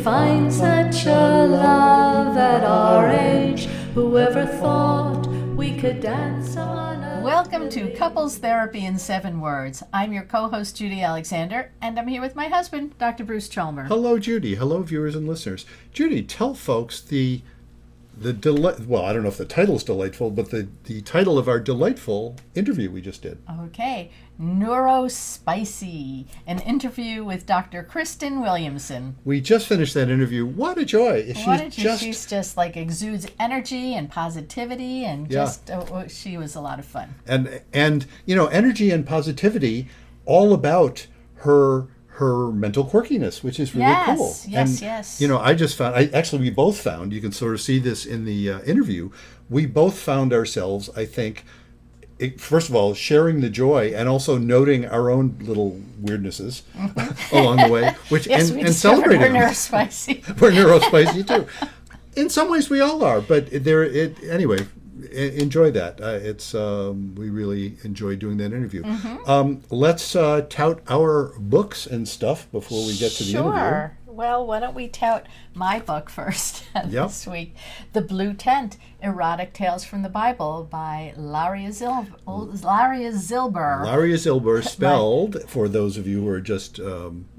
find such a love at our age. Whoever thought we could dance on a... Welcome to Couples Therapy in 7 Words. I'm your co-host, Judy Alexander, and I'm here with my husband, Dr. Bruce Chalmer. Hello, Judy. Hello, viewers and listeners. Judy, tell folks the well, I don't know if the title's delightful, but the title of our delightful interview we just did. Okay, Neurospicy, an interview with Dr. Kristen Williamson. We just finished that interview. What a joy. She's just like exudes energy and positivity and she was a lot of fun. And you know, energy and positivity all about her mental quirkiness, which is really cool. Yes. You know, we both found, you can sort of see this in the interview, we both found ourselves, I think, first of all, sharing the joy and also noting our own little weirdnesses along the way, and celebrating them. We're neurospicy. We're neurospicy too. In some ways, we all are, but anyway. Enjoy that. We really enjoyed doing that interview. Let's tout our books and stuff before we get to the interview. Sure. Well, why don't we tout my book first this week? The Blue Tent, Erotic Tales from the Bible by Laria Zilber. Laria Zilber, spelled, for those of you who are just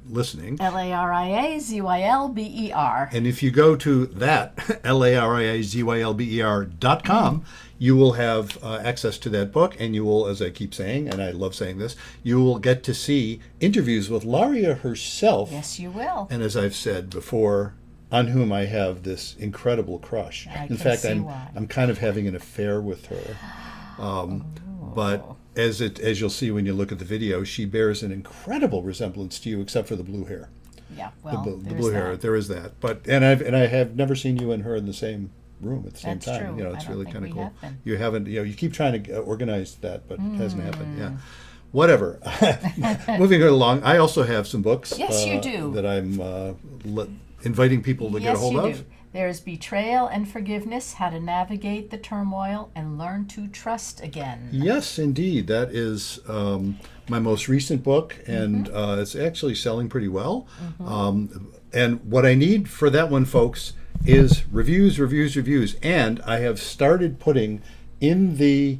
listening. Lariazylber. And if you go to that, lariazylber.com, you will have access to that book, and you will, as I keep saying, and I love saying this, you will get to see interviews with Laria herself. Yes, you will. And as I've said before, on whom I have this incredible crush. In fact, I'm kind of having an affair with her. But as you'll see when you look at the video, she bears an incredible resemblance to you, except for the blue hair. Yeah, well, the blue hair. There is that. But I have never seen you and her in the same room at the same time. True. You know, it's really kind of cool. You haven't. You know, you keep trying to organize that, but it hasn't happened. Yeah. Whatever. Moving right along, I also have some books. Yes, you do. That I'm inviting people to get a hold of. Yes, you do. There's Betrayal and Forgiveness, How to Navigate the Turmoil and Learn to Trust Again. Yes, indeed. That is my most recent book, and it's actually selling pretty well. And what I need for that one, folks, is reviews. And I have started putting in the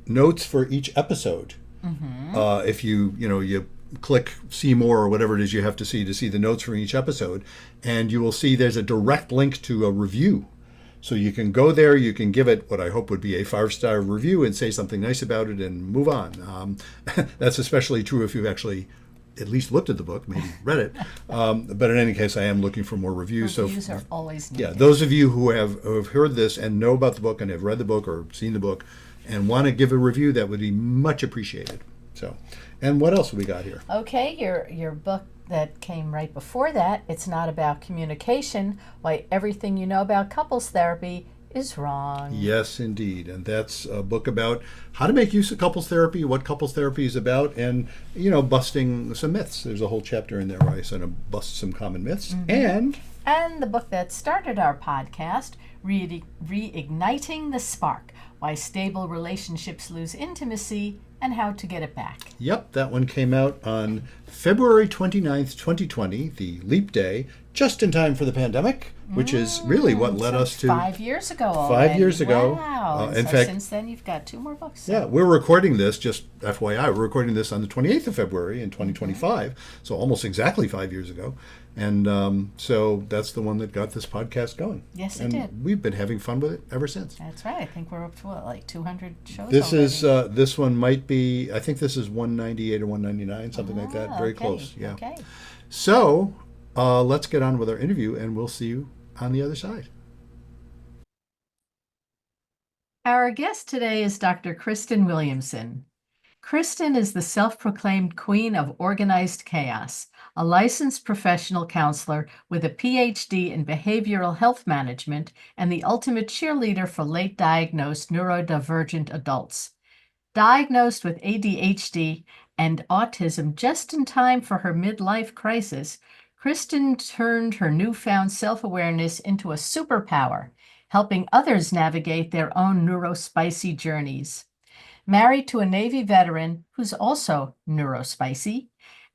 notes for each episode. If you click see more or whatever it is you have to see the notes for each episode, and you will see there's a direct link to a review. So you can go there, you can give it what I hope would be a 5-star review and say something nice about it and move on. That's especially true if you've actually at least looked at the book, maybe read it. But in any case, I am looking for more reviews. Reviews are always needed. Yeah, those of you who have heard this and know about the book and have read the book or seen the book and want to give a review, that would be much appreciated. So, and what else have we got here? Okay, your book that came right before that, It's Not About Communication, Why Everything You Know About Couples Therapy is Wrong. Yes, indeed. And that's a book about how to make use of couples therapy, what couples therapy is about, and, busting some myths. There's a whole chapter in there where I sort of bust some common myths. And the book that started our podcast, Reigniting the Spark, Why Stable Relationships Lose Intimacy and How to Get It Back. Yep, that one came out on February 29th, 2020, the leap day, just in time for the pandemic, which is really what led us to... 5 years ago already. 5 years ago. Wow. In fact, since then, you've got 2 more books. Yeah, we're recording this, just FYI, we're recording this on the 28th of February in 2025, so almost exactly 5 years ago. And so that's the one that got this podcast going. Yes, and it did. We've been having fun with it ever since. That's right. I think we're up to, like 200 shows This already? this one might be, I think this is 198 or 199, something like that. Very close, yeah. Okay. So let's get on with our interview, and we'll see you on the other side. Our guest today is Dr. Kristen Williamson. Kristen is the self-proclaimed queen of organized chaos, a licensed professional counselor with a PhD in behavioral health management and the ultimate cheerleader for late-diagnosed neurodivergent adults. Diagnosed with ADHD and autism just in time for her midlife crisis, Kristen turned her newfound self-awareness into a superpower, helping others navigate their own neurospicy journeys. Married to a Navy veteran who's also neurospicy,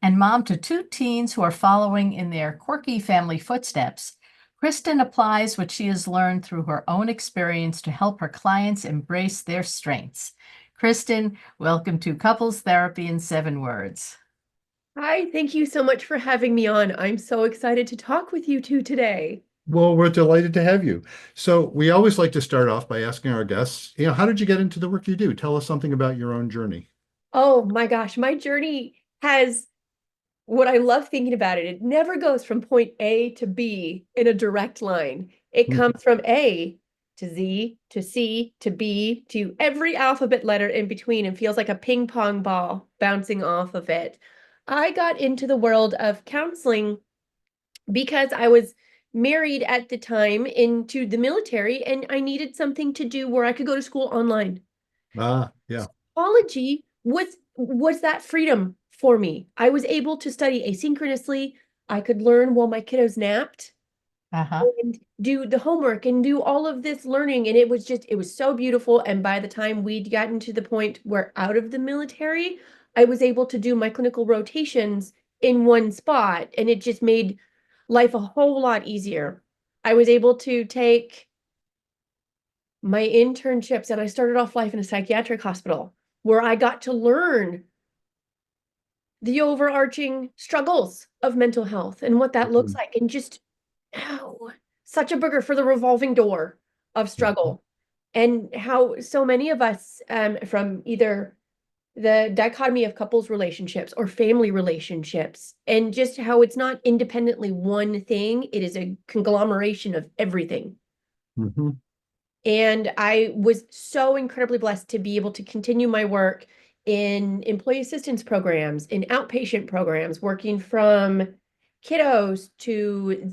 And mom to two teens who are following in their quirky family footsteps, Kristen applies what she has learned through her own experience to help her clients embrace their strengths. Kristen, welcome to Couples Therapy in 7 Words. Hi, thank you so much for having me on. I'm so excited to talk with you two today. Well, we're delighted to have you. So we always like to start off by asking our guests, how did you get into the work you do? Tell us something about your own journey. Oh my gosh, my journey has what I love thinking about it. It never goes from point A to B in a direct line. It comes from A to Z to C to B to every alphabet letter in between and feels like a ping pong ball bouncing off of it. I got into the world of counseling because I was married at the time into the military and I needed something to do where I could go to school online. Yeah. Psychology was that freedom for me. I was able to study asynchronously. I could learn while my kiddos napped and do the homework and do all of this learning. And it was so beautiful. And by the time we'd gotten to the point where out of the military, I was able to do my clinical rotations in one spot. And it just made life a whole lot easier. I was able to take my internships and I started off life in a psychiatric hospital where I got to learn the overarching struggles of mental health and what that looks like. And just, such a booger for the revolving door of struggle. And how so many of us, from either the dichotomy of couples relationships or family relationships, and just how it's not independently one thing, it is a conglomeration of everything. And I was so incredibly blessed to be able to continue my work in employee assistance programs, in outpatient programs, working from kiddos to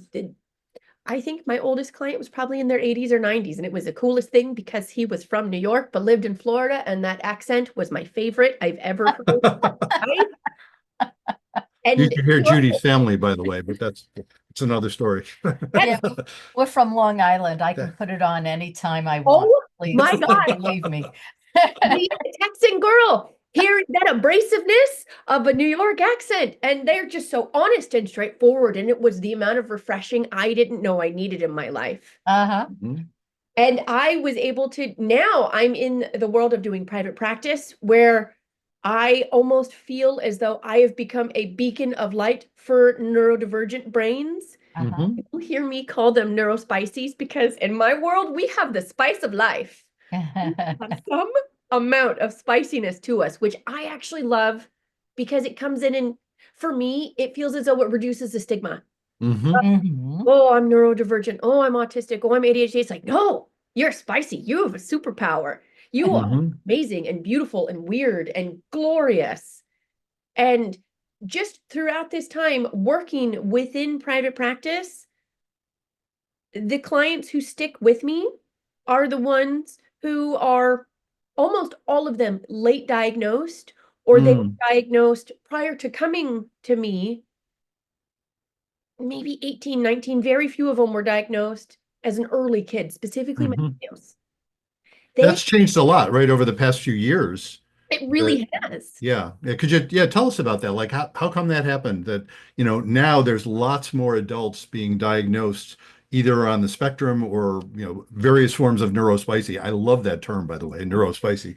I think my oldest client was probably in their 80s or 90s. And it was the coolest thing because he was from New York, but lived in Florida. And that accent was my favorite I've ever heard. And you can hear Judy's family, by the way, but it's another story. Yeah, we're from Long Island. I can put it on anytime I want. Oh Please, my God. believe me. The Texan girl hearing that abrasiveness of a New York accent, and they're just so honest and straightforward. And it was the amount of refreshing I didn't know I needed in my life. And I was able to, now I'm in the world of doing private practice where I almost feel as though I have become a beacon of light for neurodivergent brains. People hear me call them neurospicies because in my world, we have the spice of life. Some amount of spiciness to us, which I actually love because it comes in and for me, it feels as though it reduces the stigma. Oh, I'm neurodivergent. Oh, I'm autistic. Oh, I'm ADHD. It's like, no, you're spicy. You have a superpower. You are amazing and beautiful and weird and glorious. And just throughout this time working within private practice, the clients who stick with me are the ones who are almost all of them late diagnosed, or they were diagnosed prior to coming to me, maybe 18, 19. Very few of them were diagnosed as an early kid, specifically males. That's changed a lot, right, over the past few years. It really has. Yeah. Could you tell us about that? Like how come that happened? That, now there's lots more adults being diagnosed either on the spectrum or, various forms of neurospicy. I love that term, by the way, neurospicy.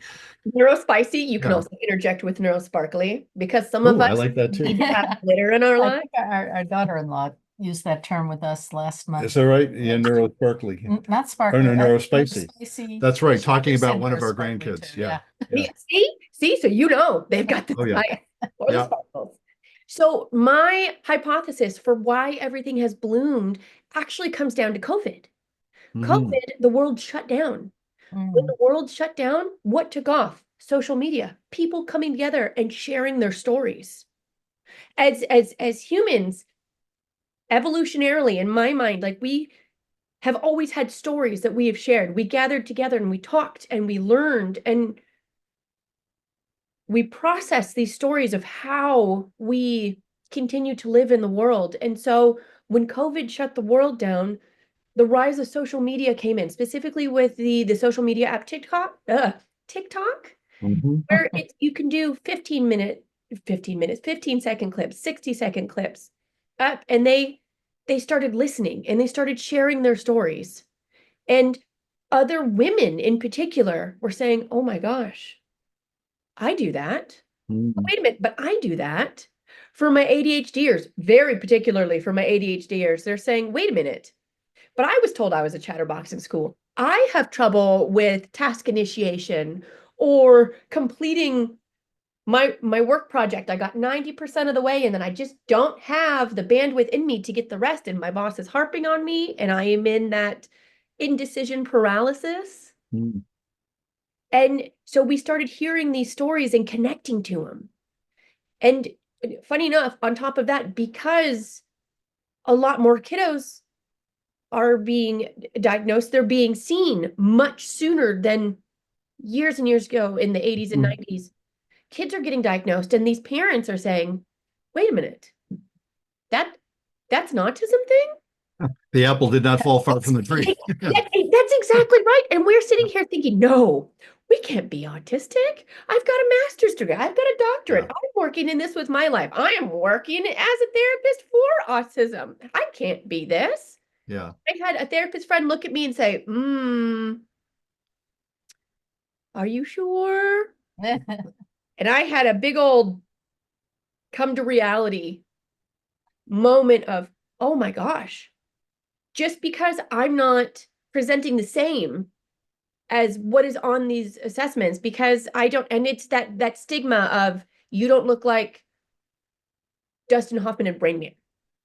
Neurospicy, you can also interject with neurosparkly because some of us I like that too. need to have glitter in our I life. think our daughter-in-law used that term with us last month. Is that right? Yeah, neurosparkly. Not sparkly. Oh, no, neurospicy. Neurospicy. That's right. Talking about Send one of our neurospicy grandkids. too, Yeah. See, so they've got the science or the sparkles. So my hypothesis for why everything has bloomed actually comes down to COVID. COVID, the world shut down. When the world shut down, what took off? Social media, people coming together and sharing their stories. As humans, evolutionarily, in my mind, like we have always had stories that we have shared. We gathered together and we talked and we learned and we processed these stories of how we continue to live in the world. And so when COVID shut the world down, the rise of social media came in, specifically with the social media app TikTok, where you can do 15-minute 15 minutes, 15-second clips, 60-second clips up, and they started listening and they started sharing their stories. And other women in particular were saying, oh my gosh, I do that. Wait a minute, but I do that. For my ADHDers, very particularly for my ADHDers, they're saying, wait a minute, but I was told I was a chatterbox in school. I have trouble with task initiation or completing my work project. I got 90% of the way and then I just don't have the bandwidth in me to get the rest, and my boss is harping on me and I am in that indecision paralysis. And so we started hearing these stories and connecting to them. And funny enough, on top of that, because a lot more kiddos are being diagnosed, they're being seen much sooner than years and years ago in the 80s and 90s. Kids are getting diagnosed, and these parents are saying, wait a minute, that's an autism thing? The apple did not fall far from the tree. That's exactly right. And we're sitting here thinking, no, we can't be autistic. I've got a master's degree. I've got a doctorate. I'm working in this with my life. I am working as a therapist for autism. I can't be this. Yeah. I had a therapist friend look at me and say, are you sure? And I had a big old come to reality moment of, oh my gosh, just because I'm not presenting the same as what is on these assessments, because I don't, and it's that stigma of, you don't look like Dustin Hoffman in Brain Man.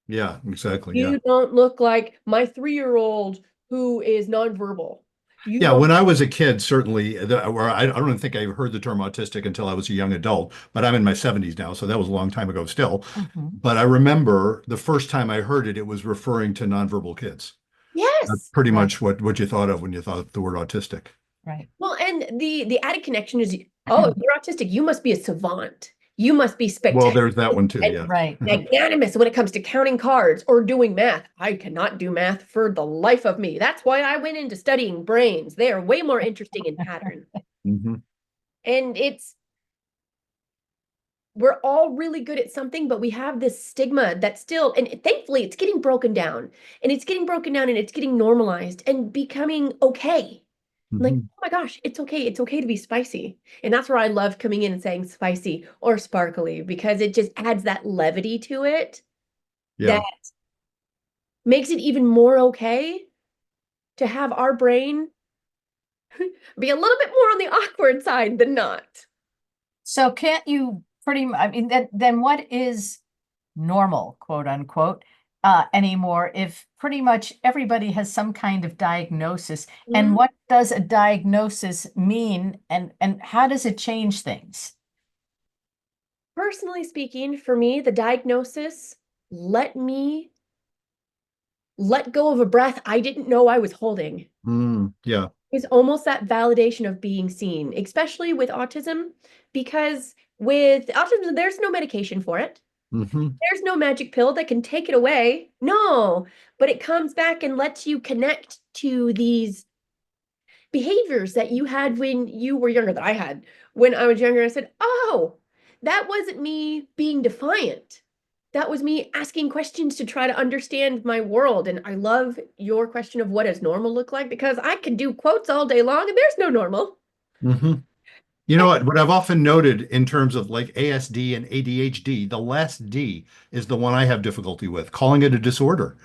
Yeah, exactly. You don't look like my 3-year-old who is nonverbal. Yeah, when I was a kid, certainly, I don't think I heard the term autistic until I was a young adult, but I'm in my 70s now, so that was a long time ago still. But I remember the first time I heard it, it was referring to nonverbal kids. Yes. That's pretty much what you thought of when you thought of the word autistic. Right. Well, and the added connection is, oh, you're autistic, you must be a savant. You must be spectacular. Well, there's that one too, yeah. Right. Magnanimous when it comes to counting cards or doing math. I cannot do math for the life of me. That's why I went into studying brains. They are way more interesting in pattern. And we're all really good at something, but we have this stigma that still, and thankfully it's getting broken down, and it's getting broken down, and it's getting normalized and becoming okay. Like, oh my gosh, it's okay. It's okay to be spicy. And that's where I love coming in and saying spicy or sparkly, because it just adds that levity to it that makes it even more okay to have our brain be a little bit more on the awkward side than not. So can't you I mean, then what is normal, quote unquote, anymore if pretty much everybody has some kind of diagnosis? And what does a diagnosis mean, and how does it change things? Personally speaking, for me, the diagnosis let me let go of a breath I didn't know I was holding. Yeah. It's almost that validation of being seen, especially with autism, because with autism, there's no medication for it. There's no magic pill that can take it away. No, but it comes back and lets you connect to these behaviors that you had when you were younger, that I had when I was younger. I said, oh, that wasn't me being defiant. That was me asking questions to try to understand my world. And I love your question of what does normal look like, because I could do quotes all day long and there's no normal. You know what I've often noted in terms of like ASD and ADHD, the last D is the one I have difficulty with, calling it a disorder,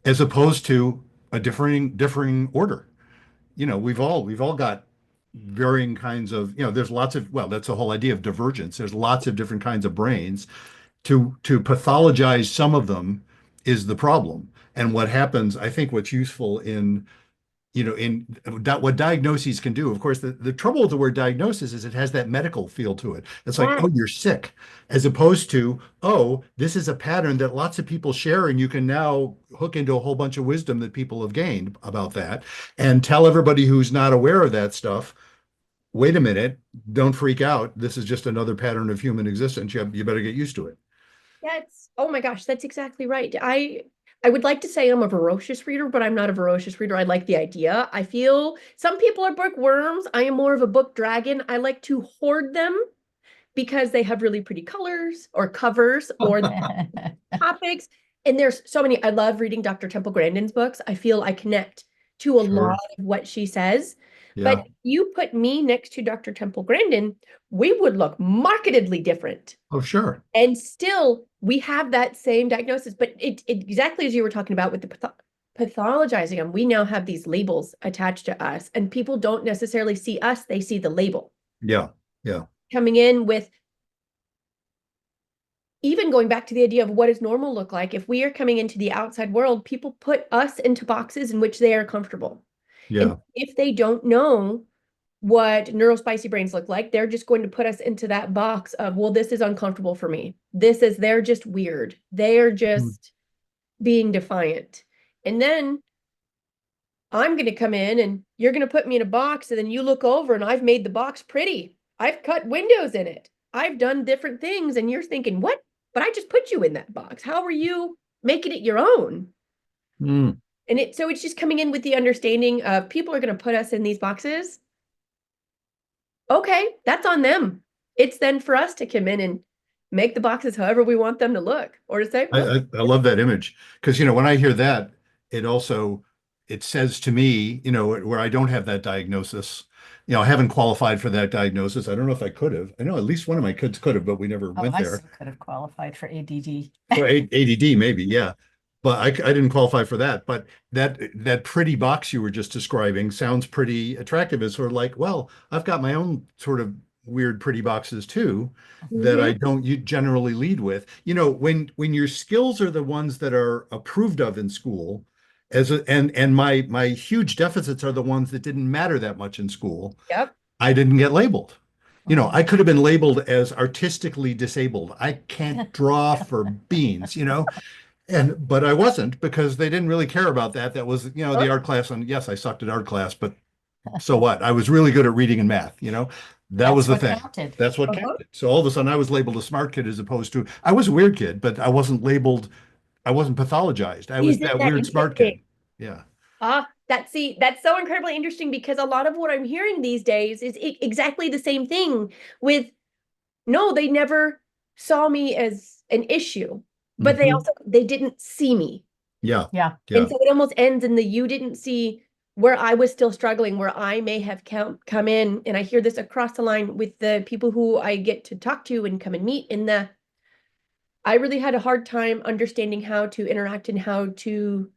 as opposed to a differing order. You know, we've all got varying kinds of, there's lots of, well, that's the whole idea of divergence. There's lots of different kinds of brains. To pathologize some of them is the problem. And what happens, I think what's useful in what diagnoses can do. Of course, the trouble with the word diagnosis is it has that medical feel to it. It's like, oh, you're sick, as opposed to, oh, this is a pattern that lots of people share, and you can now hook into a whole bunch of wisdom that people have gained about that and tell everybody who's not aware of that stuff, wait a minute, don't freak out. This is just another pattern of human existence. You better get used to it. Oh my gosh, that's exactly right. I would like to say I'm a voracious reader, but I'm not a voracious reader. I like the idea. I feel some people are bookworms. I am more of a book dragon. I like to hoard them because they have really pretty colors or covers or the topics. And there's so many. I love reading Dr. Temple Grandin's books. I feel I connect to a Sure. lot of what she says. Yeah. But you put me next to Dr. Temple Grandin, we would look markedly different. Oh, sure. And still, we have that same diagnosis. But it exactly as you were talking about with the pathologizing them, we now have these labels attached to us, and people don't necessarily see us, they see the label. Yeah. Yeah. Coming in with, even going back to the idea of what does normal look like, if we are coming into the outside world, people put us into boxes in which they are comfortable. Yeah. And if they don't know what neurospicy brains look like, they're just going to put us into that box of, well, this is uncomfortable for me. They're just weird. They're just being defiant. And then I'm going to come in and you're going to put me in a box, and then you look over and I've made the box pretty. I've cut windows in it. I've done different things, and you're thinking, what? But I just put you in that box. How are you making it your own? Mm. And so it's just coming in with the understanding of people are going to put us in these boxes. Okay, that's on them. It's then for us to come in and make the boxes however we want them to look, or to say, I love that image, because, when I hear that, it says to me, where I don't have that diagnosis, I haven't qualified for that diagnosis. I don't know if I could have. I know at least one of my kids could have, but we never went I there. still could have qualified for ADD. For ADD, maybe, yeah. But I didn't qualify for that. But that pretty box you were just describing sounds pretty attractive. It's sort of like, well, I've got my own sort of weird pretty boxes too that I don't generally lead with. When your skills are the ones that are approved of in school, and my huge deficits are the ones that didn't matter that much in school. Yep. I didn't get labeled. I could have been labeled as artistically disabled. I can't draw for beans, but I wasn't, because they didn't really care about that. That was, the art class. And yes, I sucked at art class, but so what? I was really good at reading and math, that was the thing. Counted. That's what counted. So all of a sudden I was labeled a smart kid, as opposed to, I was a weird kid, but I wasn't labeled, I wasn't pathologized. I was that weird smart kid. Yeah. That's so incredibly interesting, because a lot of what I'm hearing these days is exactly the same thing with, no, they never saw me as an issue, but they didn't see me. Yeah. Yeah. And so it almost ends in the, you didn't see where I was still struggling, where I may have come in. And I hear this across the line with the people who I get to talk to and come and meet, I really had a hard time understanding how to interact and how to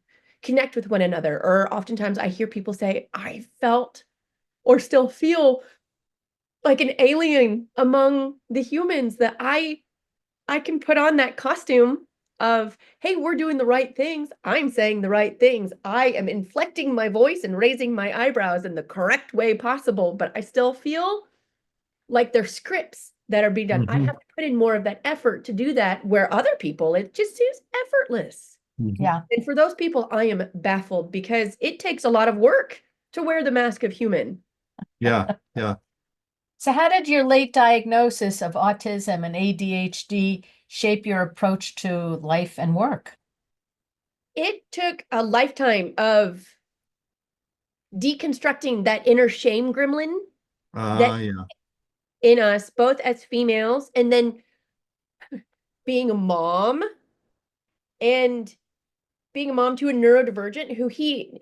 connect with one another. Or oftentimes I hear people say, I felt or still feel like an alien among the humans, that I can put on that costume of, hey, we're doing the right things. I'm saying the right things. I am inflecting my voice and raising my eyebrows in the correct way possible, but I still feel like there's scripts that are being done. I have to put in more of that effort to do that, where other people, it just is effortless. Yeah. And for those people, I am baffled, because it takes a lot of work to wear the mask of human. Yeah. Yeah. So how did your late diagnosis of autism and ADHD shape your approach to life and work? It took a lifetime of deconstructing that inner shame gremlin in us, both as females, and then being a mom, and being a mom to a neurodivergent who he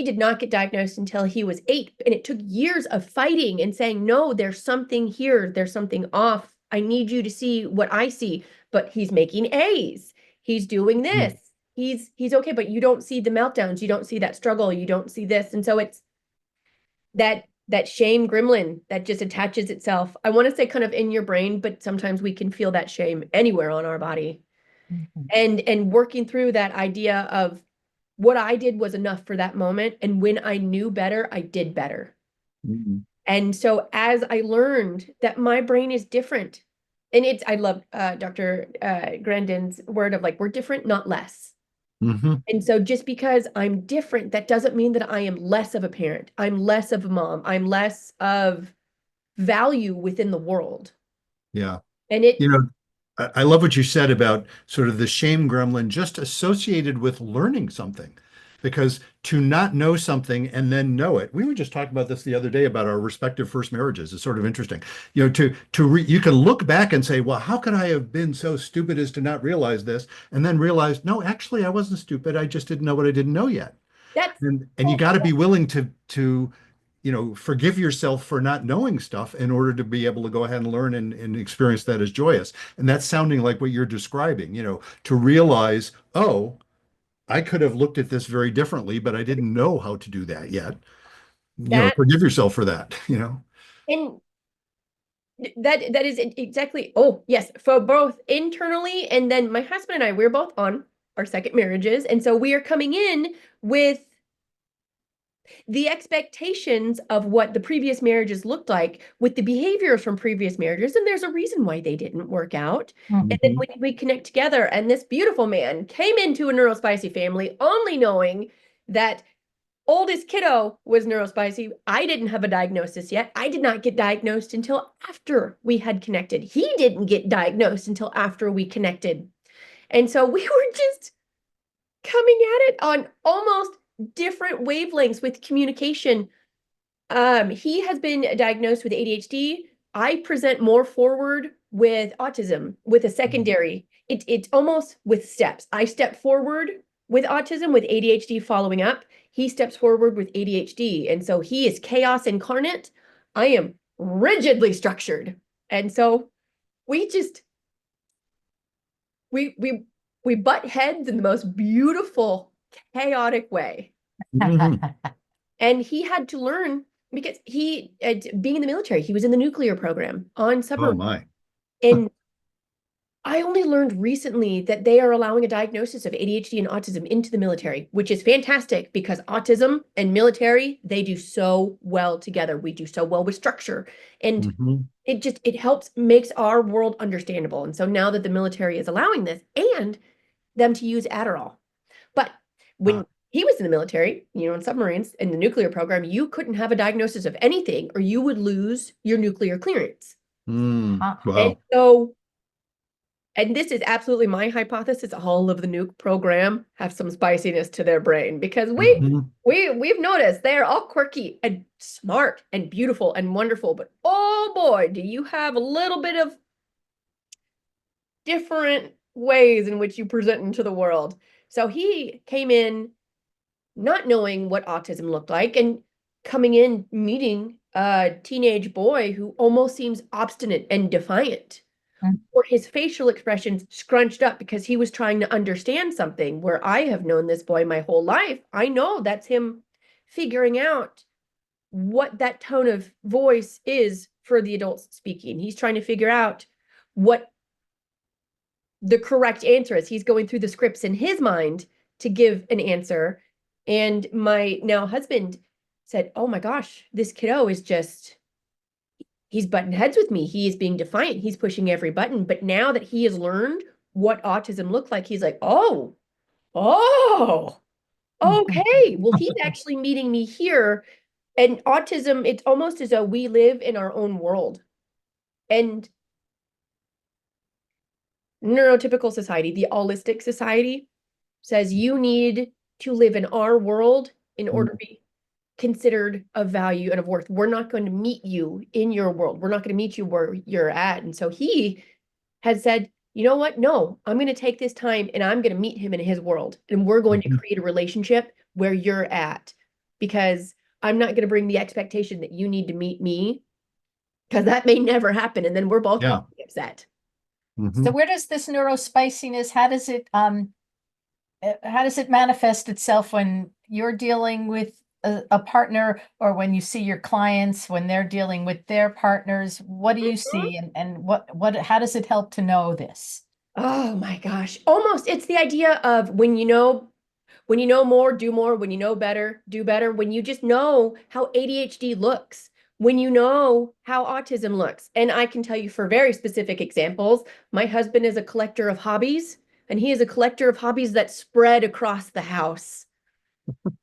did not get diagnosed until he was 8. And it took years of fighting and saying, no, there's something here. There's something off. I need you to see what I see. But he's making A's. He's doing this. He's okay, but you don't see the meltdowns. You don't see that struggle. You don't see this. And so it's that shame gremlin that just attaches itself. I want to say kind of in your brain, but sometimes we can feel that shame anywhere on our body. And working through that idea of what I did was enough for that moment. And when I knew better, I did better. And so as I learned that my brain is different, and I love Dr. Grandin's word of, like, we're different, not less. And so just because I'm different, that doesn't mean that I am less of a parent. I'm less of a mom. I'm less of value within the world. Yeah. And I love what you said about sort of the shame gremlin just associated with learning something. because to not know something and then know it. We were just talking about this the other day about our respective first marriages. It's sort of interesting. You can look back and say, well, how could I have been so stupid as to not realize this? And then realize, no, actually, I wasn't stupid. I just didn't know what I didn't know yet. That's And you got to be willing to forgive yourself for not knowing stuff in order to be able to go ahead and learn and experience that as joyous. And that's sounding like what you're describing, to realize, oh, I could have looked at this very differently, but I didn't know how to do that yet. that Forgive yourself for that, and that is exactly, oh yes, for both internally, and then my husband and I, we're both on our second marriages, and so we are coming in with the expectations of what the previous marriages looked like, with the behaviors from previous marriages, and there's a reason why they didn't work out. And then we connect together, and this beautiful man came into a neurospicy family only knowing that oldest kiddo was neurospicy. I didn't have a diagnosis yet. I did not get diagnosed until after we had connected. He didn't get diagnosed until after we connected. And so we were just coming at it on almost different wavelengths with communication. He has been diagnosed with ADHD. I present more forward with autism, with a secondary. It's almost with steps. I step forward with autism, with ADHD following up. He steps forward with ADHD. And so he is chaos incarnate. I am rigidly structured. And so we just, we butt heads in the most beautiful, chaotic way. And he had to learn, because he, being in the military, he was in the nuclear program on submarine. Oh my. And I only learned recently that they are allowing a diagnosis of ADHD and autism into the military, which is fantastic, because autism and military, they do so well together. We do so well with structure. And it helps, makes our world understandable. And so now that the military is allowing this, and them to use Adderall. But when he was in the military, in submarines, in the nuclear program, you couldn't have a diagnosis of anything, or you would lose your nuclear clearance. Wow. And so, and this is absolutely my hypothesis, all of the nuke program have some spiciness to their brain, because we've noticed they're all quirky and smart and beautiful and wonderful, but oh boy, do you have a little bit of different ways in which you present into the world. So he came in not knowing what autism looked like, and coming in meeting a teenage boy who almost seems obstinate and defiant, or his facial expressions scrunched up because he was trying to understand something, where I have known this boy my whole life. I know that's him figuring out what that tone of voice is for the adults speaking. He's trying to figure out what the correct answer is. He's going through the scripts in his mind to give an answer. And my now husband said, oh my gosh, this kiddo is just, he's butting heads with me. He is being defiant. He's pushing every button. But now that he has learned what autism looked like, he's like, oh, okay. Well, he's actually meeting me here. And autism, it's almost as though we live in our own world. And neurotypical society, the holistic society, says you need to live in our world in order to be considered of value and of worth. We're not going to meet you in your world. We're not going to meet you where you're at. And so he has said, you know what? No, I'm going to take this time and I'm going to meet him in his world. And we're going to create a relationship where you're at, because I'm not going to bring the expectation that you need to meet me, because that may never happen. And then we're both going to be upset. So where does this neurospiciness, how does it manifest itself when you're dealing with a partner, or when you see your clients, when they're dealing with their partners? What do you see, and how does it help to know this? Oh my gosh. Almost, it's the idea of when you know more, do more, when you know better, do better, when you just know how ADHD looks, when you know how autism looks. And I can tell you, for very specific examples, my husband is a collector of hobbies, and he is a collector of hobbies that spread across the house.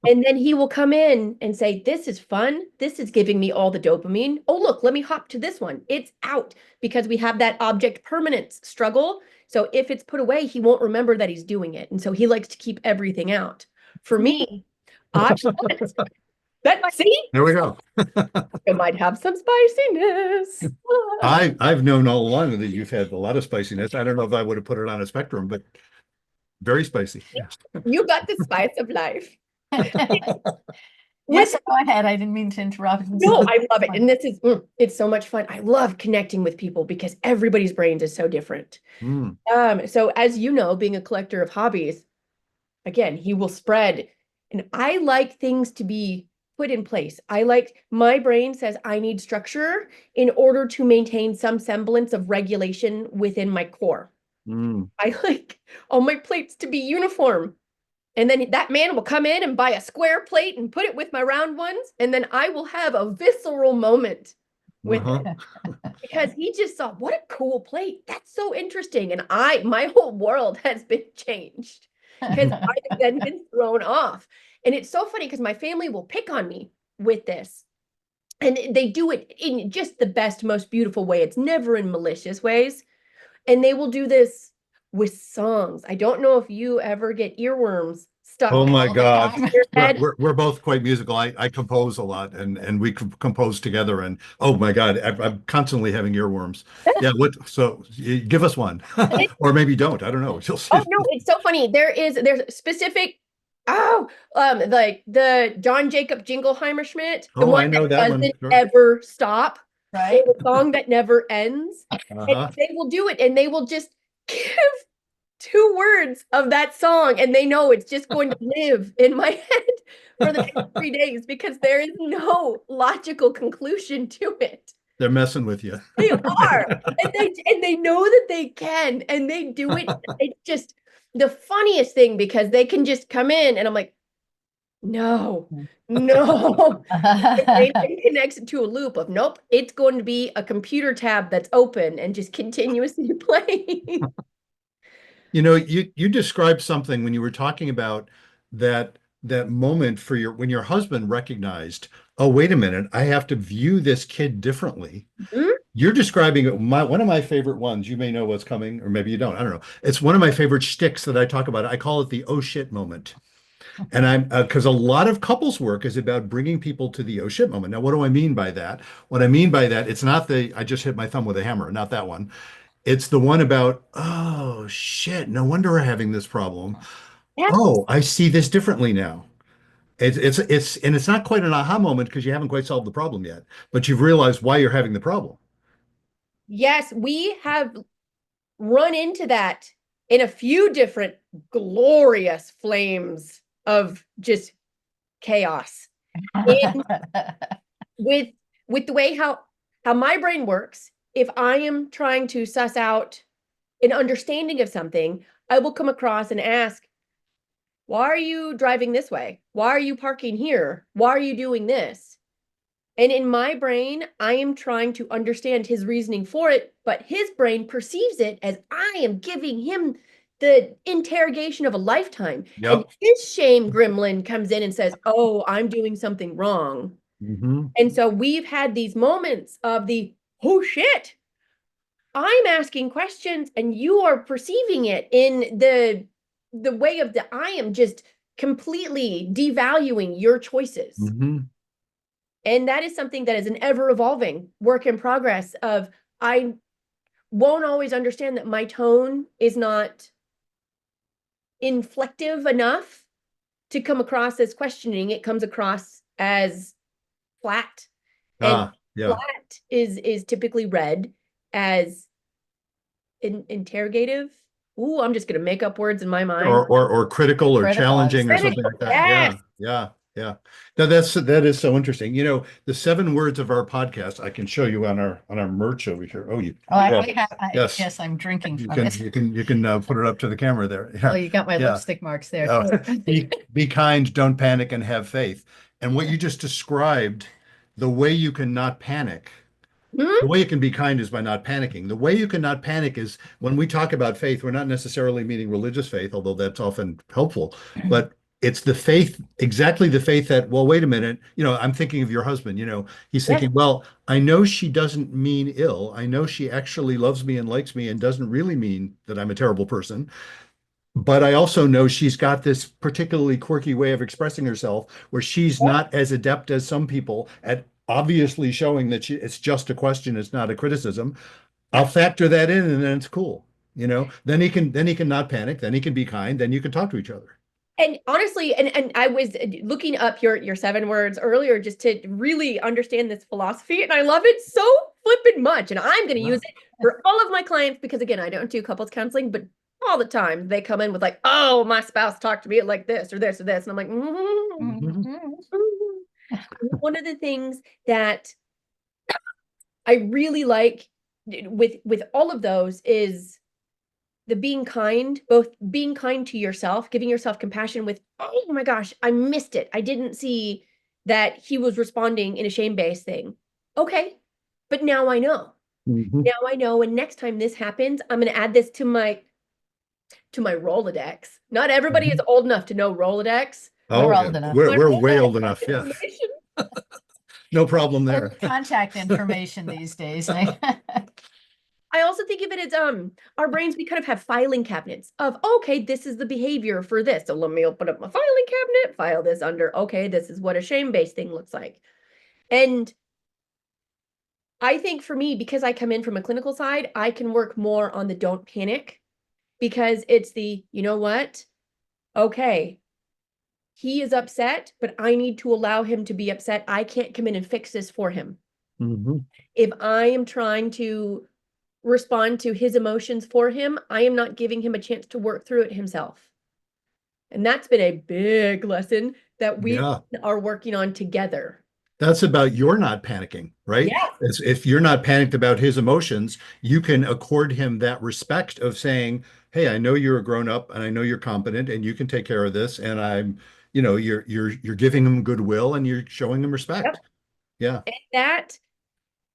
And then he will come in and say, this is fun. This is giving me all the dopamine. Oh, look, let me hop to this one. It's out, because we have that object permanence struggle. So if it's put away, he won't remember that he's doing it. And so he likes to keep everything out. For me, I that see, There we go. it might have some spiciness. I've known all along that you've had a lot of spiciness. I don't know if I would have put it on a spectrum, but very spicy. You got the spice of life. Yes, go ahead. I didn't mean to interrupt. No, I love it. And this is, it's so much fun. I love connecting with people because everybody's brains is so different. Mm. So as you know, being a collector of hobbies, again, he will spread. And I like things to be put in place. My brain says I need structure in order to maintain some semblance of regulation within my core. Mm. I like all my plates to be uniform. And then that man will come in and buy a square plate and put it with my round ones. And then I will have a visceral moment with it because he just saw, what a cool plate. That's so interesting. And my whole world has been changed because I've then been thrown off. And it's so funny because my family will pick on me with this. And they do it in just the best, most beautiful way. It's never in malicious ways. And they will do this with songs. I don't know if you ever get earworms stuck. Oh my God. in your head. We're both quite musical. I compose a lot and we compose together, and oh my God, I'm constantly having earworms. Yeah, so give us one. Or maybe don't. I don't know. You'll see. Oh no, it's so funny. There's specific like the John Jacob Jingleheimer Schmidt, the Oh, one I know that one. doesn't Sure. ever stop. Right. The song that never ends. Uh-huh. And they will do it and they will just give 2 words of that song and they know it's just going to live in my head for the next 3 days because there is no logical conclusion to it. They're messing with you. They are. And they know that they can and they do it. It's just the funniest thing because they can just come in and I'm like, no. The brain connects it to a loop of nope, it's going to be a computer tab that's open and just continuously playing. You know, you described something when you were talking about that moment for when your husband recognized, oh, wait a minute, I have to view this kid differently. Mhm. You're describing one of my favorite ones. You may know what's coming, or maybe you don't. I don't know. It's one of my favorite shticks that I talk about. I call it the oh shit moment. And I'm because a lot of couples work is about bringing people to the oh shit moment. Now, what do I mean by that? What I mean by that, it's not I just hit my thumb with a hammer, not that one. It's the one about, oh shit, no wonder we're having this problem. Yes. Oh, I see this differently now. It's not quite an aha moment because you haven't quite solved the problem yet, but you've realized why you're having the problem. Yes, we have run into that in a few different glorious flames of just chaos. And with the way how my brain works, if I am trying to suss out an understanding of something, I will come across and ask, why are you driving this way? Why are you parking here? Why are you doing this? And in my brain, I am trying to understand his reasoning for it, but his brain perceives it as I am giving him the interrogation of a lifetime. Yep. And his shame gremlin comes in and says, oh, I'm doing something wrong. Mm-hmm. And so we've had these moments of oh shit, I'm asking questions and you are perceiving it in the way of I am just completely devaluing your choices. Mm-hmm. And that is something that is an ever evolving work in progress of I won't always understand that my tone is not inflective enough to come across as questioning. It comes across as flat. And flat is typically read as interrogative. Ooh, I'm just going to make up words in my mind. Or critical or challenging or something like that. Yes. Yeah. Now that is so interesting. You know, the 7 words of our podcast, I can show you on our merch over here. Oh, yes, I'm drinking from it. You can put it up to the camera there. Oh, you got my lipstick marks there. Be kind, don't panic, and have faith. And what you just described, the way you can not panic. The way you can be kind is by not panicking. The way you can not panic is when we talk about faith, we're not necessarily meaning religious faith, although that's often helpful, but it's the faith, exactly the faith that, well, wait a minute, I'm thinking of your husband, he's thinking, well, I know she doesn't mean ill. I know she actually loves me and likes me and doesn't really mean that I'm a terrible person. But I also know she's got this particularly quirky way of expressing herself where she's not as adept as some people at obviously showing that it's just a question, it's not a criticism. I'll factor that in and then it's cool. Then he can not panic, then he can be kind, then you can talk to each other. And honestly, and I was looking up your 7 words earlier just to really understand this philosophy, and I love it so flippin' much. And I'm going to use it for all of my clients because, again, I don't do couples counseling, but all the time they come in with like, "Oh, my spouse talked to me like this or this or this," and I'm like, Mhm. One of the things that I really like with all of those is the being kind, both being kind to yourself, giving yourself compassion with, oh my gosh, I missed it. I didn't see that he was responding in a shame-based thing. Okay, but now I know. Mhm. Now I know, and next time this happens, I'm going to add this to my Rolodex. Not everybody is old enough to know Rolodex. We're Oh, old enough. we're way Rolodex old enough. Yeah, information. no problem there. Contact information these days. I also think of it as our brains, we kind of have filing cabinets of, okay, this is the behavior for this. So let me open up my filing cabinet, file this under, okay, this is what a shame-based thing looks like. And I think for me, because I come in from a clinical side, I can work more on the don't panic because it's the, you know what? Okay, he is upset, but I need to allow him to be upset. I can't come in and fix this for him. Mhm. If I am trying to respond to his emotions for him, I am not giving him a chance to work through it himself. And that's been a big lesson that we Yeah. are working on together. That's about you're not panicking, right? Yes. If you're not panicked about his emotions, you can accord him that respect of saying, "Hey, I know you're a grown up and I know you're competent and you can take care of this and you're giving him goodwill and you're showing him Yep. respect." Yeah. And that,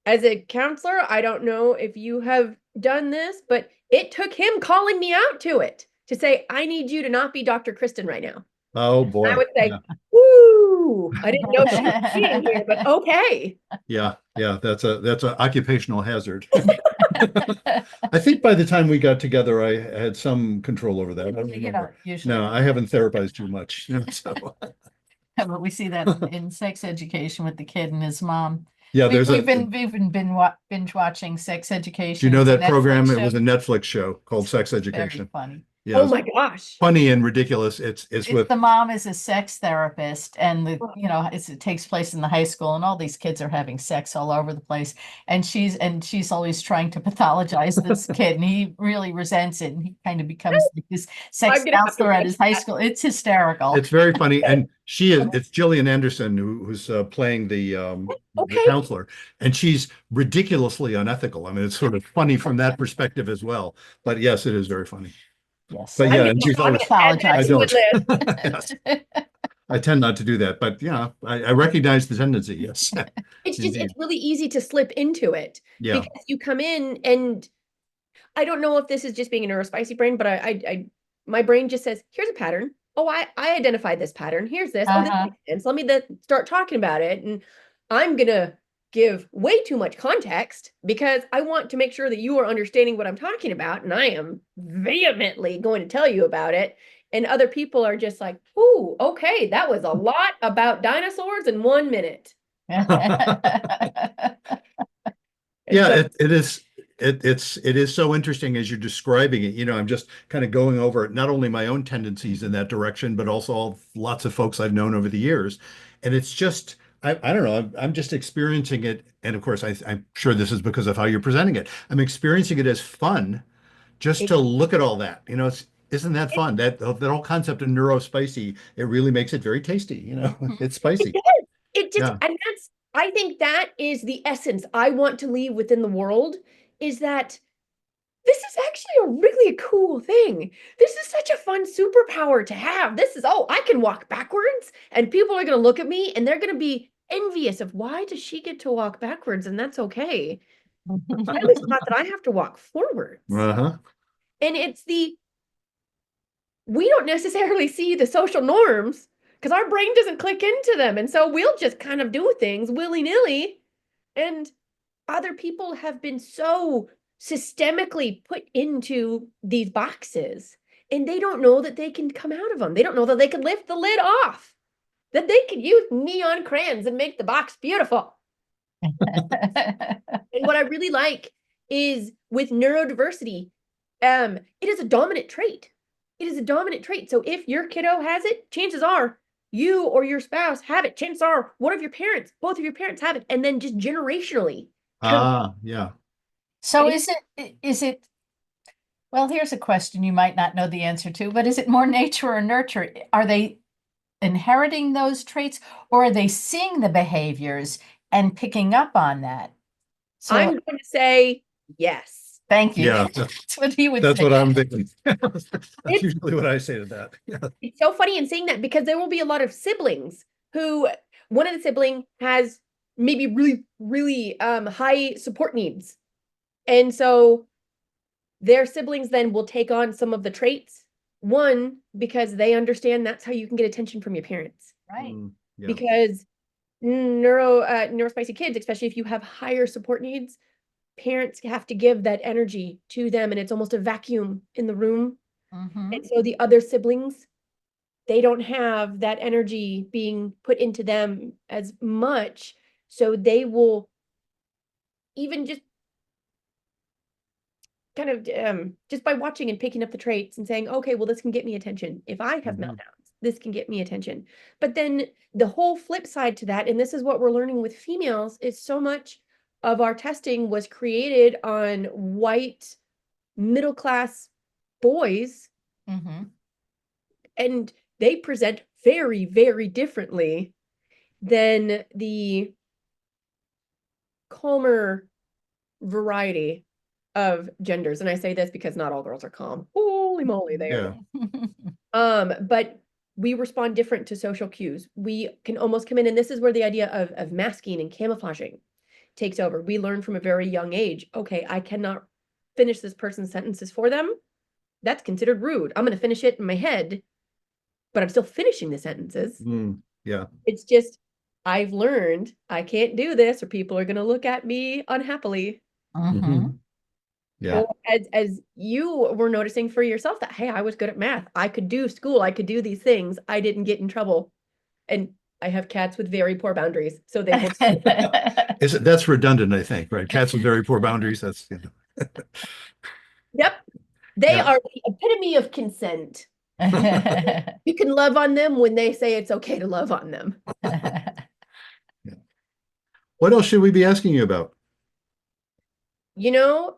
as a counselor, I don't know if you have done this, but it took him calling me out to it to say, I need you to not be Dr. Kristen right now. Oh I boy. would Yeah. say, woo, I didn't know she was being here, but okay. Yeah. Yeah. That's a occupational hazard. I think by the time we got together, I had some control over that. I don't remember. Usually. No, I haven't therapized too much. So But we see that in sex education with the kid and his mom. yeah, We've, there's we've been binge watching sex do education. you know It's a that program? Netflix It was show. a Netflix show called Sex Very Education. funny. Yeah, Oh it's my gosh. funny and ridiculous. It's with The mom is a sex therapist, and it takes place in the high school, and all these kids are having sex all over the place, and she's always trying to pathologize this kid, and he really resents it, and he kind of becomes like this sex I'm gonna have to counselor at watch his high that. school. It's hysterical. it's very funny, and it's Gillian Anderson who's playing the Okay. counselor, and she's ridiculously unethical. I mean, it's sort of funny from that perspective as well. But yes, it is very funny. Yes. But yeah, and she's I'm always gonna add that I to don't. a list. Yes, I tend not to do that, but yeah, I recognize the tendency. Yes, It's just, indeed. it's really easy to slip into it Yeah. because you come in and I don't know if this is just being a neurospicy brain, but my brain just says, here's a pattern. Oh, I identified this pattern. Here's this. Oh, this Uh-huh. makes sense. Let me start talking about it. And I'm gonna give way too much context because I want to make sure that you are understanding what I'm talking about. And I am vehemently going to tell you about it. And other people are just like, ooh, okay, that was a lot about dinosaurs in 1 minute. And Yeah, so it is so interesting as you're describing it. I'm just kind of going over not only my own tendencies in that direction, but also lots of folks I've known over the years. And it's just I don't know, I'm just experiencing it. And of course, I'm sure this is because of how you're presenting it. I'm experiencing it as fun just to look at all that. Isn't that fun? That whole concept of neurospicy, it really makes it very tasty. It's it spicy. does. It just, Yeah. and I think that is the essence I want to leave within the world is that this is actually a really cool thing. This is such a fun superpower to have. This is, oh, I can walk backwards and people are going to look at me and they're going to be envious of why does she get to walk backwards and that's okay. I always thought that I have to walk forwards. Uh-huh. And it's we don't necessarily see the social norms because our brain doesn't click into them. And so we'll just kind of do things willy-nilly. And other people have been so systemically put into these boxes. and they don't know that they can come out of them. They don't know that they can lift the lid off, that they could use neon crayons and make the box beautiful. And what I really like is with neurodiversity, it is a dominant trait. It is a dominant trait. So if your kiddo has it, chances are you or your spouse have it. Chances are one of your parents, both of your parents have it. And then just generationally. Yeah. So is it, well, here's a question you might not know the answer to, but is it more nature or nurture? Are they inheriting those traits, or are they seeing the behaviors and picking up on that? So I'm going to say yes. thank you. Yeah. That's what he would That's say. what I'm thinking. That's usually what I say to that. Yeah. It's so funny in saying that because there will be a lot of siblings who one of the sibling has maybe really, really high support needs. And so their siblings then will take on some of the traits. One, because they understand that's how you can get attention from your parents. Right. Yeah. Because neurospicy kids, especially if you have higher support needs, parents have to give that energy to them, and it's almost a vacuum in the room. Mhm. And so the other siblings, they don't have that energy being put into them as much. So they will even just kind of just by watching and picking up the traits and saying, okay, well, this can get me attention. If I have Mhm. meltdowns, this can get me attention. But then the whole flip side to that, and this is what we're learning with females, is so much of our testing was created on white middle class boys, Mhm. and they present very, very differently than the calmer variety of genders. And I say this because not all girls are calm. Holy moly, they are. But we respond different to social cues. We can almost come in, and this is where the idea of masking and camouflaging takes over. We learn from a very young age, okay, I cannot finish this person's sentences for them. That's considered rude. I'm going to finish it in my head, but I'm still finishing the sentences. Yeah. It's just, I've learned I can't do this or people are going to look at me unhappily. Mhm. Yeah. Or as you were noticing for yourself that, hey, I was good at math. I could do school. I could do these things. I didn't get in trouble. And I have cats with very poor boundaries. So they will. That's redundant, I think, right? Cats with very poor boundaries. That's, Yep. They Yeah. are the epitome of consent. You can love on them when they say it's okay to love on them. What else should we be asking you about? You know,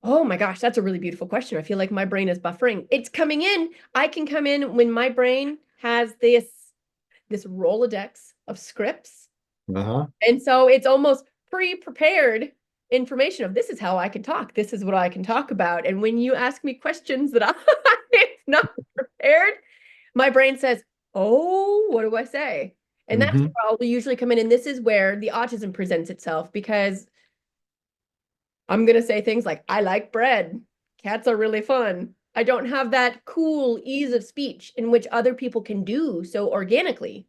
oh my gosh, that's a really beautiful question. I feel like my brain is buffering. It's coming in. I can come in when my brain has this Rolodex of scripts. Uh-huh. And so it's almost pre-prepared information of this is how I can talk. This is what I can talk about. And when you ask me questions that I'm not prepared, my brain says, oh, what do I say? And that's where I'll usually come in. And this is where the autism presents itself, because I'm going to say things like, I like bread. Cats are really fun. I don't have that cool ease of speech in which other people can do so organically.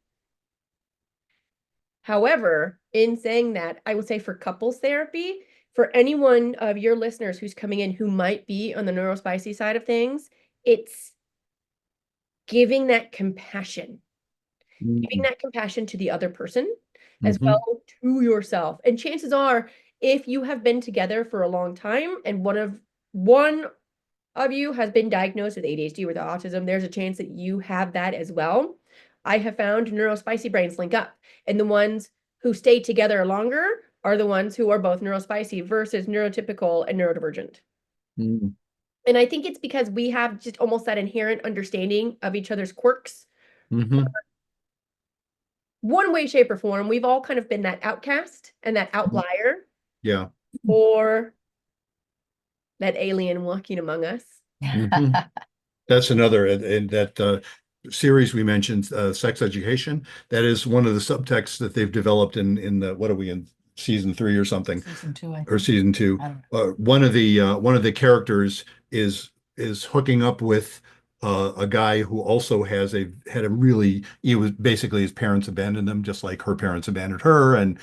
However, in saying that, I would say for couples therapy, for any one of your listeners who's coming in who might be on the neurospicy side of things, it's giving that compassion. Giving that compassion to the other person as well to yourself. And chances are, if you have been together for a long time and one of you has been diagnosed with ADHD or with autism, there's a chance that you have that as well. I have found neurospicy brains link up, and the ones who stay together longer are the ones who are both neurospicy versus neurotypical and neurodivergent. And I think it's because we have just almost that inherent understanding of each other's quirks. One way, shape, or form, we've all kind of been that outcast and that outlier. Yeah. Or that alien walking among us. That's another, in that series we mentioned, sex education. That is one of the subtexts that they've developed in the, what are we in, season 3 or something? Season 2, I think. Or season 2. One of the characters is hooking up with a guy who also had a really, he was basically, his parents abandoned him just like her parents abandoned her, and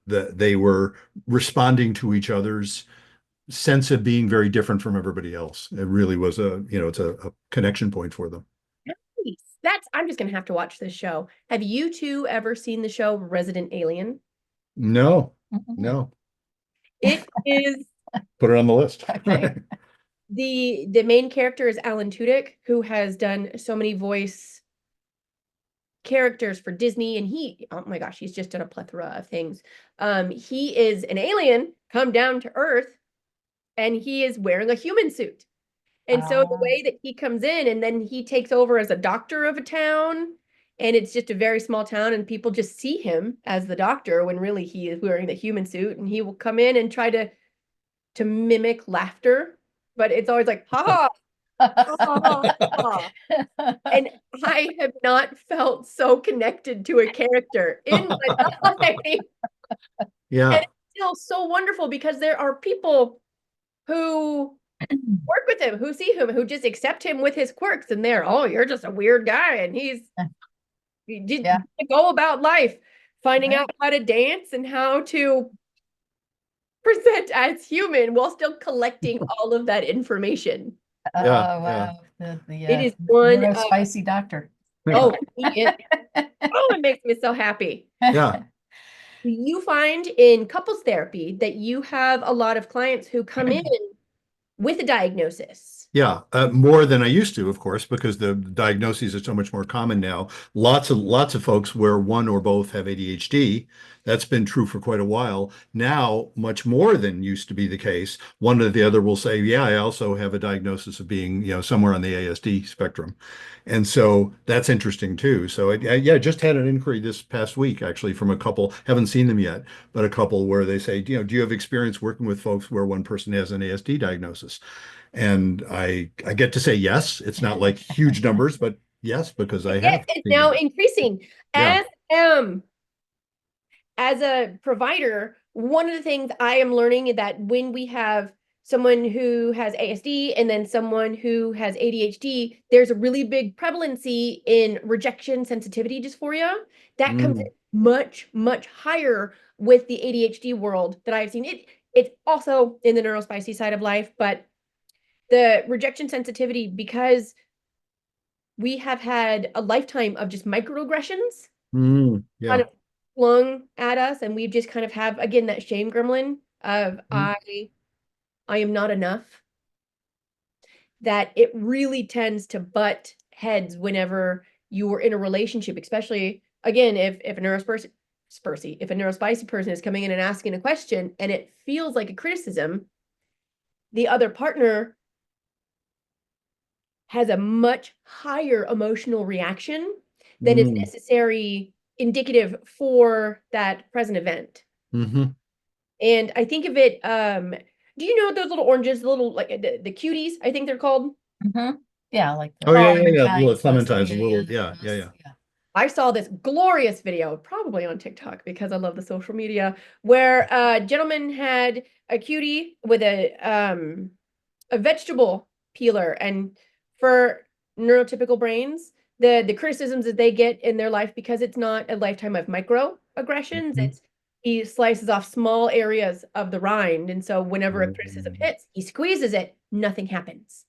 they were responding to each other's sense of being very different from everybody else. It really was it's a connection point for them. Nice. I'm just gonna have to watch this show. Have you two ever seen the show Resident Alien? No, Mhm. no. It is Put it on the list. Okay. the main character is Alan Tudyk, who has done so many voice characters for Disney, and oh my gosh, he's just done a plethora of things. He is an alien come down to Earth, and he is wearing a human suit. And so the way that he comes in, and then he takes over as a doctor of a town, and it's just a very small town, and people just see him as the doctor when really he is wearing the human suit, and he will come in and try to mimic laughter, but it's always like, ha ha, ha, ha. And I have not felt so connected to a character in my life. Yeah. And it's still so wonderful because there are people who work with him, who see him, who just accept him with his quirks, and oh, you're just a weird guy, and he did go about life finding out how to dance and how to present as human while still collecting all of that information. Oh, wow. It is one Neurospicy doctor. Oh, he is. Oh, it makes me so happy. Yeah. You find in couples therapy that you have a lot of clients who come in with a diagnosis. Yeah, more than I used to, of course, because the diagnoses are so much more common now. Lots of folks where one or both have ADHD. That's been true for quite a while. Now, much more than used to be the case. One or the other will say, yeah, I also have a diagnosis of being, somewhere on the ASD spectrum. And so that's interesting too. So I just had an inquiry this past week, actually, from a couple, haven't seen them yet, but a couple where they say, do you have experience working with folks where one person has an ASD diagnosis? And I get to say yes. It's not like huge numbers, but yes, because I have. It's now increasing. Yeah. As a provider, one of the things I am learning is that when we have someone who has ASD and then someone who has ADHD, there's a really big prevalency in rejection sensitivity dysphoria that comes in much, much higher with the ADHD world that I've seen. It's also in the neurospicy side of life, but the rejection sensitivity, because we have had a lifetime of just microaggressions kind of flung at us, and we just kind of have, again, that shame gremlin of I am not enough, that it really tends to butt heads whenever you are in a relationship, especially, again, if a neurospicy person is coming in and asking a question and it feels like a criticism, the other partner has a much higher emotional reaction than is necessary indicative for that present event. And I think of it, do you know those little oranges, the little, like the cuties, I think they're called? Yeah, like the little clementines, yeah. I saw this glorious video, probably on TikTok because I love the social media, where a gentleman had a cutie with a vegetable peeler, and for neurotypical brains, the criticisms that they get in their life, because it's not a lifetime of microaggressions, he slices off small areas of the rind, and so whenever a criticism hits, he squeezes it, nothing happens.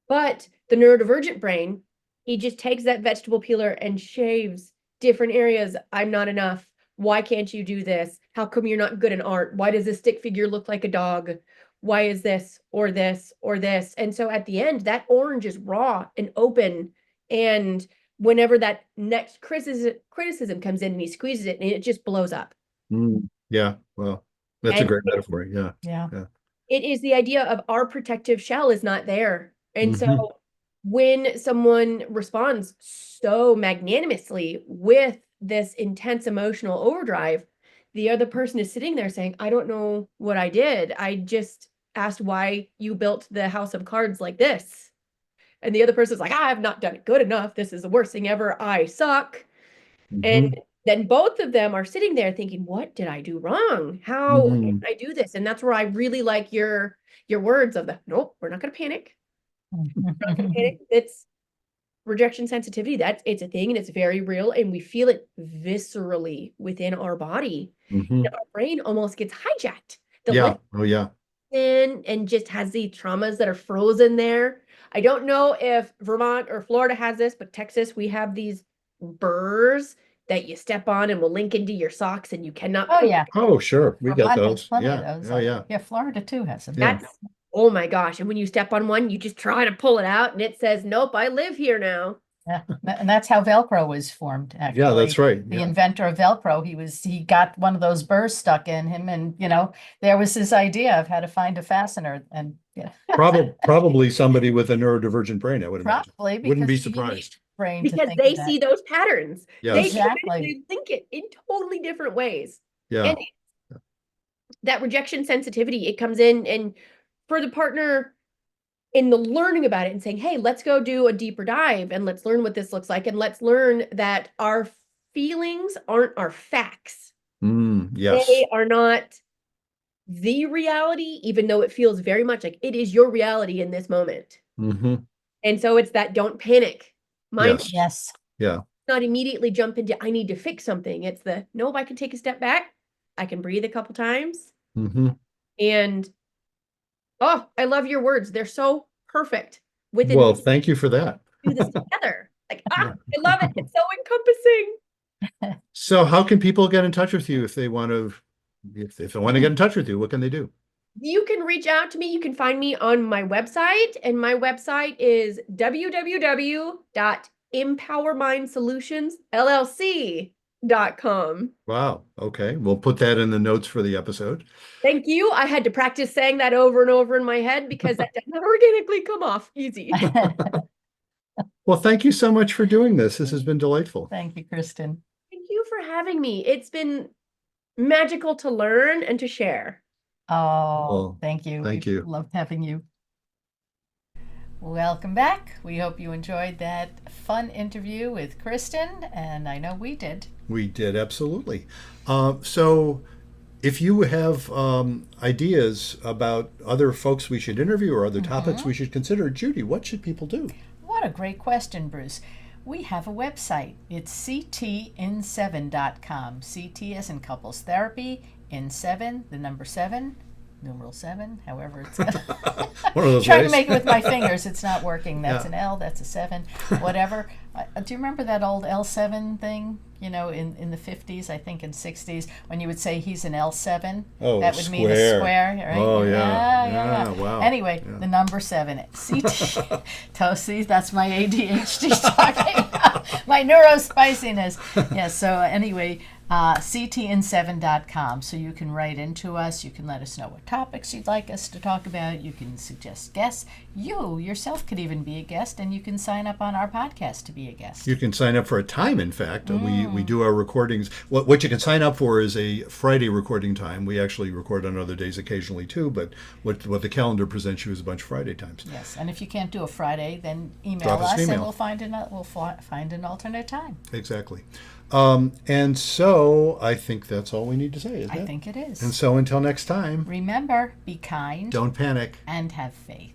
But the neurodivergent brain, he just takes that vegetable peeler and shaves different areas. I'm not enough. Why can't you do this? How come you're not good in art? Why does this stick figure look like a dog? Why is this or this or this? And so at the end, that orange is raw and open. And whenever that next criticism comes in, and he squeezes it, and it just blows up. Yeah, well, that's a great metaphor. Yeah. It is the idea of our protective shell is not there. And so when someone responds so magnanimously with this intense emotional overdrive, the other person is sitting there saying, I don't know what I did. I just asked why you built the house of cards like this. And the other person's like, I have not done it good enough. This is the worst thing ever. I suck. And then both of them are sitting there thinking, what did I do wrong? How did I do this? And that's where I really like your words of nope, we're not going to panic. It's rejection sensitivity. It's a thing, and it's very real, and we feel it viscerally within our body. And our brain almost gets hijacked. in and just has these traumas that are frozen there. I don't know if Vermont or Florida has this, but Texas, we have these burrs that you step on and will link into your socks and you cannot Oh, pull. yeah. Oh, sure. We got Vermont has those. plenty Yeah. of those. Oh, yeah. Yeah, Florida too has them. Yeah. That's, oh my gosh. And when you step on one, you just try to pull it out and it says, nope, I live here now. Yeah, and that's how Velcro was formed, actually. Yeah, that's right. The Yeah. inventor of Velcro, he got one of those burrs stuck in him, and there was his idea of how to find a fastener, and Probably somebody with a neurodivergent brain, I would imagine. probably Wouldn't be because you need surprised. brain to Because think they of that. see those patterns. Yes. They Exactly. think it in totally different ways. Yeah. And that rejection sensitivity, it comes in, and for the partner in the learning about it and saying, hey, let's go do a deeper dive and let's learn what this looks like. And let's learn that our feelings aren't our facts. Yes. They are not the reality, even though it feels very much like it is your reality in this moment. Mm-hmm. And so it's that don't panic. Yes. Yes. Yeah. Not immediately jump into, I need to fix something. It's the, no, I can take a step back. I can breathe a couple times. Mm-hmm. And, oh, I love your words. They're so perfect. Well, thank you for that. Do this together. Like, I love it. It's so encompassing. So how can people get in touch with you if they want to, if they want to get in touch with you, what can they do? You can reach out to me. You can find me on my website, and my website is www.empowermindsolutions.llc.com. Wow. Okay. We'll put that in the notes for the episode. Thank you. I had to practice saying that over and over in my head because that doesn't organically come off easy. Well, thank you so much for doing this. This has been delightful. Thank you, Kristen. Thank you for having me. It's been magical to learn and to share. Oh, Well, thank you. thank We you. Loved having you. Welcome back. We hope you enjoyed that fun interview with Kristen, and I know we did. We did, absolutely. So if you have ideas about other folks we should interview or other topics we should consider, Judy, what should people do? What a great question, Bruce. We have a website. It's ctin7.com. CT as in couples therapy, in7, the number 7, numeral 7, however it's One of those trying ways. to make it with my fingers. It's not working. That's Yeah. an L, that's a 7, whatever. Do you remember that old L7 thing, in the 50s, I think in 60s, when you would say he's an L7? Oh, that would mean a square. square, right? Oh, yeah. Yeah. Wow. Anyway, Yeah. the number 7, CT. Toasty, that's my ADHD talking. My neurospiciness. Yeah, so anyway, ctin7.com. So you can write into us. You can let us know what topics you'd like us to talk about. You can suggest guests. You yourself could even be a guest, and you can sign up on our podcast to be a guest. You can sign up for a time, in fact. We do our recordings. What you can sign up for is a Friday recording time. We actually record on other days occasionally too, but what the calendar presents you is a bunch of Friday times. Yes, and if you can't do a Friday, then email Drop us an us and email. we'll find an alternate time. Exactly. And so I think that's all we need to say, isn't it? I think it is. And so until next time, Remember, be kind don't panic. and have faith.